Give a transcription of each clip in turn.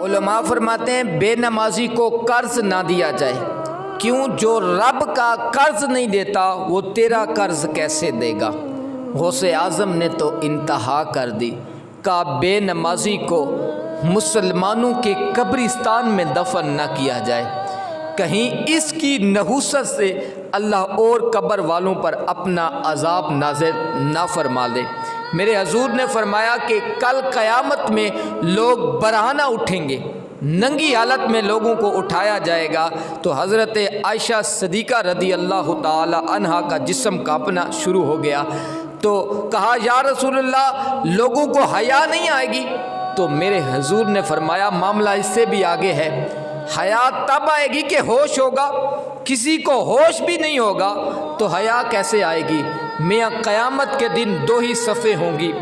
علماء فرماتے ہیں بے نمازی کو قرض نہ دیا جائے، کیوں؟ جو رب کا قرض نہیں دیتا وہ تیرا قرض کیسے دے گا؟ غوث اعظم نے تو انتہا کر دی، کہا بے نمازی کو مسلمانوں کے قبرستان میں دفن نہ کیا جائے، کہیں اس کی نحوست سے اللہ اور قبر والوں پر اپنا عذاب نازل نہ فرما دے۔ میرے حضور نے فرمایا کہ کل قیامت میں لوگ برہنہ اٹھیں گے، ننگی حالت میں لوگوں کو اٹھایا جائے گا، تو حضرت عائشہ صدیقہ رضی اللہ تعالی عنہا کا جسم کانپنا شروع ہو گیا۔ تو کہا یا رسول اللہ لوگوں کو حیا نہیں آئے گی؟ تو میرے حضور نے فرمایا معاملہ اس سے بھی آگے ہے، حیا تب آئے گی کہ ہوش ہوگا، کسی کو ہوش بھی نہیں ہوگا تو حیا کیسے آئے گی؟ میاں قیامت کے دن دو ہی صفیں ہوں گی،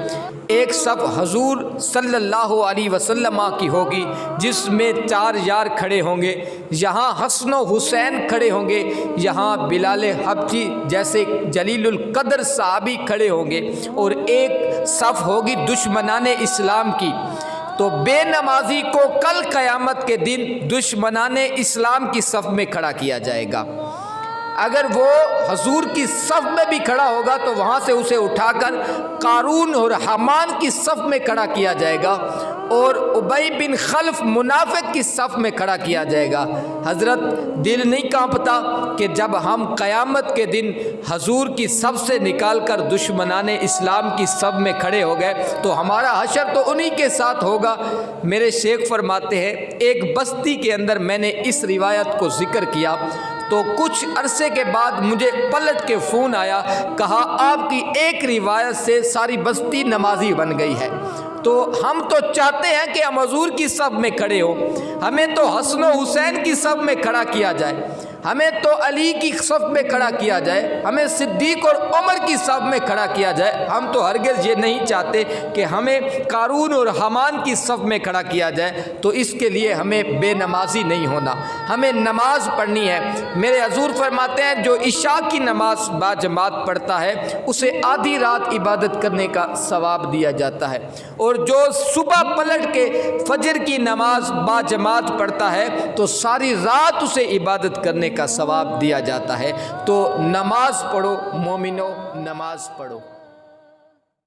ایک صف حضور صلی اللہ علیہ وسلم کی ہوگی جس میں 4 یار کھڑے ہوں گے، یہاں حسن و حسین کھڑے ہوں گے، یہاں بلال حبشی جیسے جلیل القدر صحابی کھڑے ہوں گے، اور ایک صف ہوگی دشمنان اسلام کی۔ تو بے نمازی کو کل قیامت کے دن دشمنان اسلام کی صف میں کھڑا کیا جائے گا۔ اگر وہ حضور کی صف میں بھی کھڑا ہوگا تو وہاں سے اسے اٹھا کر قارون اور حامان کی صف میں کھڑا کیا جائے گا، اور ابی بن خلف منافق کی صف میں کھڑا کیا جائے گا۔ حضرت دل نہیں کانپتا کہ جب ہم قیامت کے دن حضور کی صف سے نکال کر دشمنان اسلام کی صف میں کھڑے ہو گئے تو ہمارا حشر تو انہی کے ساتھ ہوگا۔ میرے شیخ فرماتے ہیں ایک بستی کے اندر میں نے اس روایت کو ذکر کیا تو کچھ عرصے کے بعد مجھے پلٹ کے فون آیا، کہا آپ کی ایک روایت سے ساری بستی نمازی بن گئی ہے۔ تو ہم تو چاہتے ہیں کہ ہم حضور کی صف میں کھڑے ہو، ہمیں تو حسن و حسین کی صف میں کھڑا کیا جائے، ہمیں تو علی کی صف میں کھڑا کیا جائے، ہمیں صدیق اور عمر کی صف میں کھڑا کیا جائے۔ ہم تو ہرگز یہ نہیں چاہتے کہ ہمیں قارون اور حامان کی صف میں کھڑا کیا جائے۔ تو اس کے لیے ہمیں بے نمازی نہیں ہونا، ہمیں نماز پڑھنی ہے۔ میرے حضور فرماتے ہیں جو عشاء کی نماز با جماعت پڑھتا ہے اسے آدھی رات عبادت کرنے کا ثواب دیا جاتا ہے، اور جو صبح پلٹ کے فجر کی نماز با جماعت پڑھتا ہے تو ساری رات اسے عبادت کرنے کا ثواب دیا جاتا ہے۔ تو نماز پڑھو مومنو، نماز پڑھو۔